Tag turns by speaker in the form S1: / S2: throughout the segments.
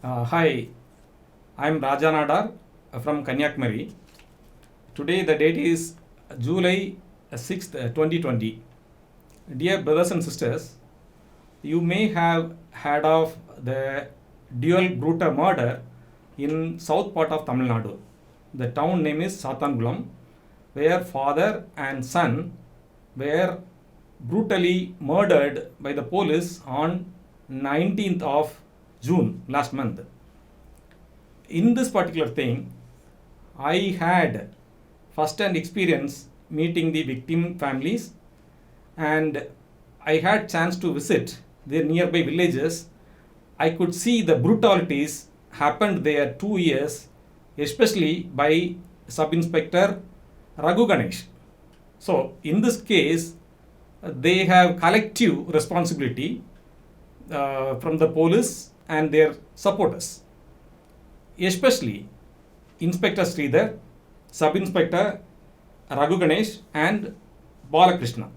S1: Hi, I'm Raja Nadar from Kanyakumari. Today the date is July 6th, 2020. Dear brothers and sisters, you may have heard of the dual brutal murder in south part of Tamil Nadu. The town name is Sathangulam, where father and son were brutally murdered by the police on 19th of June last month. In this particular thing, I had first-hand experience meeting the victim families, and I had chance to visit their nearby villages. I could see the brutalities happened there 2 years, especially by Sub-Inspector Raghu Ganesh. So in this case, they have collective responsibility from the police and their supporters, especially Inspector Sridhar, Sub Inspector Raghu Ganesh, and Balakrishna.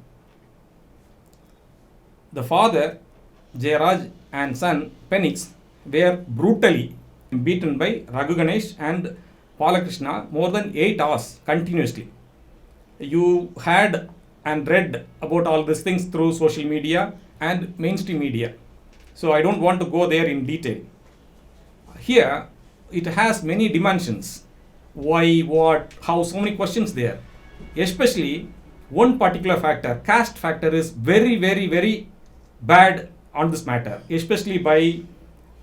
S1: The father, Jayaraj, and son, Penix, were brutally beaten by Raghu Ganesh and Balakrishna more than 8 hours continuously. You had and read about all these things through social media and mainstream media. So I don't want to go there in detail. Here, it has many dimensions. Why, what, how, so many questions there. Especially one particular factor, caste factor, is very, very, very bad on this matter, especially by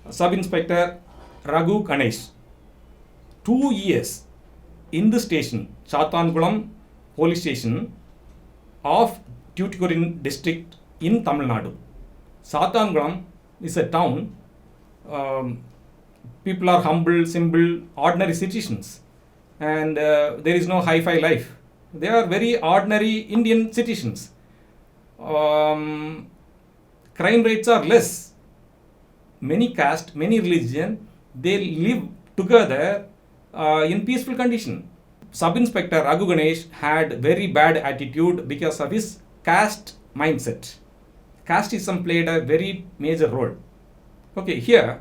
S1: Sub Inspector Raghu Ganesh. 2 years in the station, Chathangulam police station of Tuticorin district in Tamil Nadu. Sathangulam is a town. People are humble, simple, ordinary citizens, and there is no hi-fi life. They are very ordinary Indian citizens. Crime rates are less. Many caste, many religion, they live together in peaceful condition. Sub-Inspector Raghu Ganesh had very bad attitude because of his caste mindset. Casteism played a very major role. Okay, here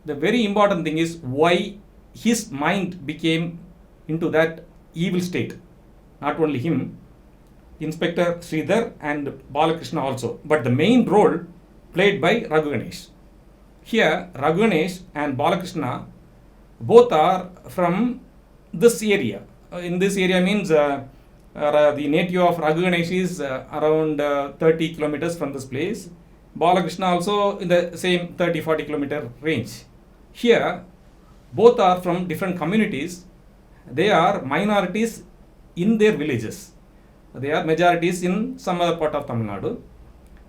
S1: the very important thing is why his mind became into that evil state. Not only him, Inspector Sridhar and Balakrishna also, but the main role played by Raghu Ganesh. Here, Raghu Ganesh and Balakrishna both are from this area. In this area means the native of Raghu Ganesh is around 30 kilometers from this place. Balakrishna also in the same 30-40 kilometer range. Here, both are from different communities. They are minorities in their villages. They are majorities in some other part of Tamil Nadu.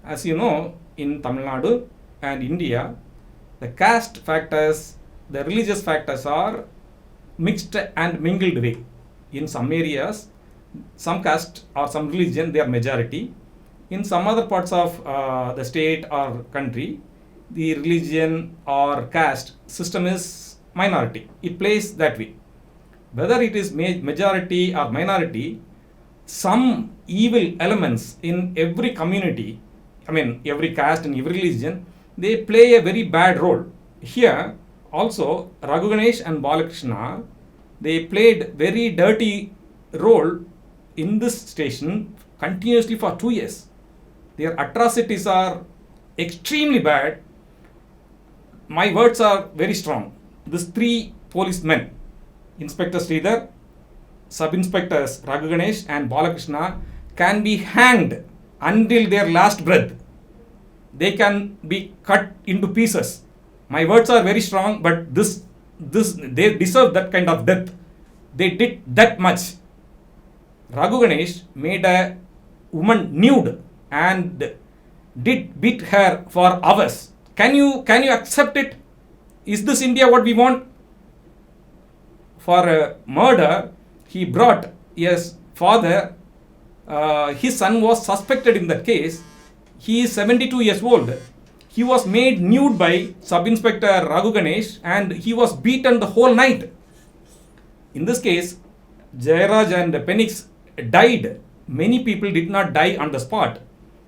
S1: As you know, in Tamil Nadu and India, the caste factors, the religious factors are mixed and mingled way. In some areas, some caste or some religion, they are majority. In some other parts of the state or country, the religion or caste system is minority. It plays that way. Whether it is majority or minority, some evil elements in every community, every caste and every religion, they play a very bad role. Here, also, Raghu Ganesh and Balakrishna, they played very dirty role in this station continuously for 2 years. Their atrocities are extremely bad. My words are very strong. These three policemen, Inspector Sridhar, Sub-Inspectors Raghu Ganesh and Balakrishna, can be hanged until their last breath. They can be cut into pieces. My words are very strong, but they deserve that kind of death. They did that much. Raghu Ganesh made a woman nude and did beat her for hours. Can you accept it? Is this India what we want? For a murder, he brought his father. His son was suspected in that case. He is 72 years old. He was made nude by Sub-Inspector Raghu Ganesh and he was beaten the whole night. In this case, Jayaraj and Penix died. Many people did not die on the spot.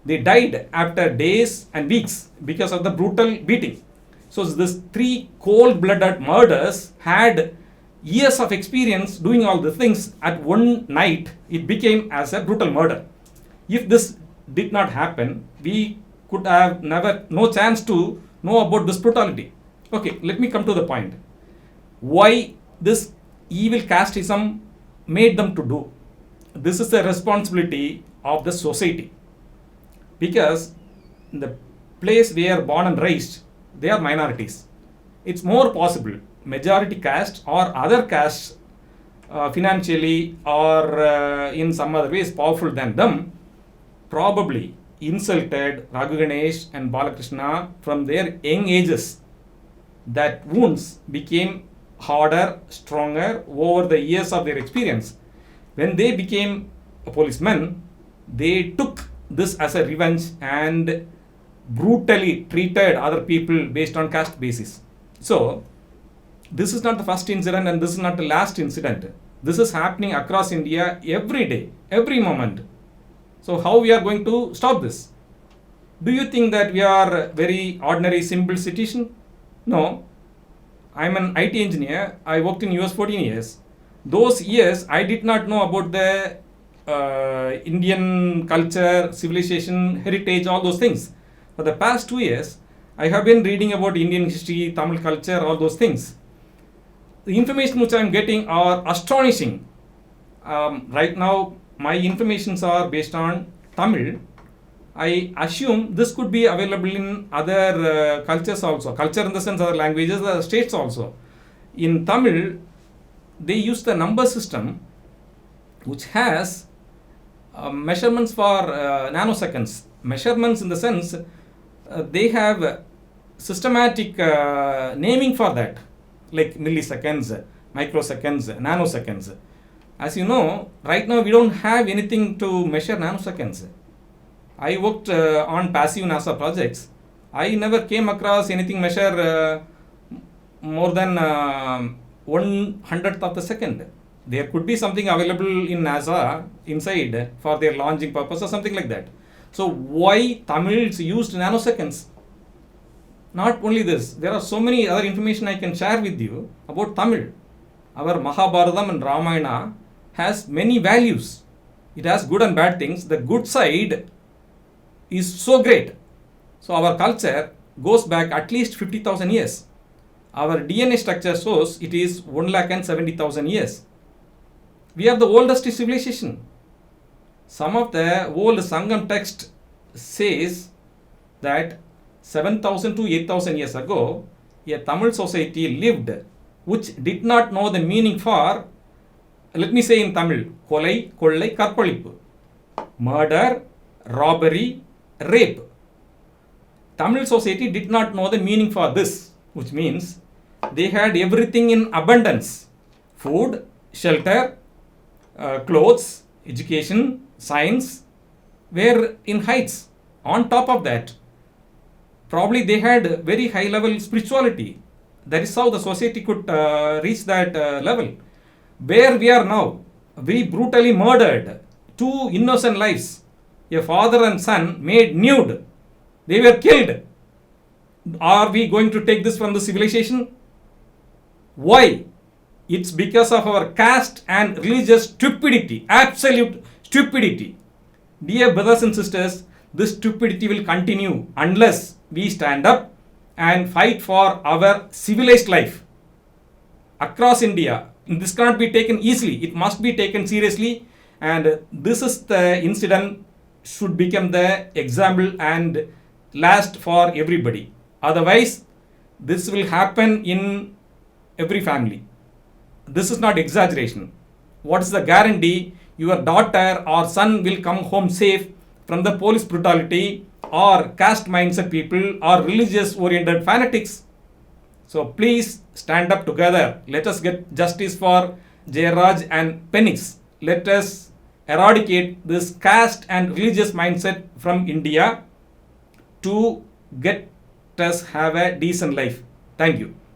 S1: They died after days and weeks because of the brutal beating. So this three cold-blooded murders had years of experience doing all the things at one night. It became as a brutal murder. If this did not happen, we could have no chance to know about this brutality. Okay, let me come to the point. Why this evil casteism made them to do? This is the responsibility of the society. Because in the place we are born and raised, they are minorities. It's more possible majority caste or other castes financially or in some other ways powerful than them probably insulted Raghu Ganesh and Balakrishna from their young ages. That wounds became harder, stronger over the years of their experience. When they became a policeman, they took this as a revenge and brutally treated other people based on caste basis. So, this is not the first incident and this is not the last incident. This is happening across India every day, every moment. So, how we are going to stop this? Do you think that we are a very ordinary, simple citizen? No. I am an IT engineer. I worked in US 14 years. Those years, I did not know about the Indian culture, civilization, heritage, all those things. For the past 2 years, I have been reading about Indian history, Tamil culture, all those things. The information which I am getting are astonishing. Right now, my informations are based on Tamil. I assume this could be available in other cultures also. Culture in the sense other languages, other states also. In Tamil, they use the number system which has measurements for nanoseconds. Measurements in the sense they have systematic naming for that, like milliseconds, microseconds, nanoseconds. As you know, right now we don't have anything to measure nanoseconds. I worked on passive NASA projects. I never came across anything measure more than 1/100th of the second. There could be something available in NASA inside for their launching purpose or something like that. So why Tamils used nanoseconds? Not only this, there are so many other information I can share with you about Tamil. Our Mahabharatam and Ramayana has many values. It has good and bad things. The good side is so great. So our culture goes back at least 50,000 years. Our DNA structure shows it is 1,70,000 years. We are the oldest civilization. Some of the old Sangam text says that 7,000 to 8,000 years ago, a Tamil society lived which did not know the meaning for, let me say in Tamil, kolai, kollai, karpalippu, murder, robbery, rape. Tamil society did not know the meaning for this, which means they had everything in abundance. Food, shelter, clothes, education, science were in heights. On top of that, probably they had very high level spirituality. That is how the society could reach that level. Where we are now, we brutally murdered two innocent lives. A father and son made nude. They were killed. Are we going to take this from the civilization? Why? It's because of our caste and religious stupidity, absolute stupidity. Dear brothers and sisters, this stupidity will continue unless we stand up and fight for our civilized life. Across India, this cannot be taken easily. It must be taken seriously, and this is the incident should become the example and last for everybody. Otherwise, this will happen in every family. This is not exaggeration. What is the guarantee your daughter or son will come home safe from the police brutality or caste mindset people or religious oriented fanatics? So please stand up together. Let us get justice for Jayaraj and Penix. Let us eradicate this caste and religious mindset from India to get us have a decent life. Thank you.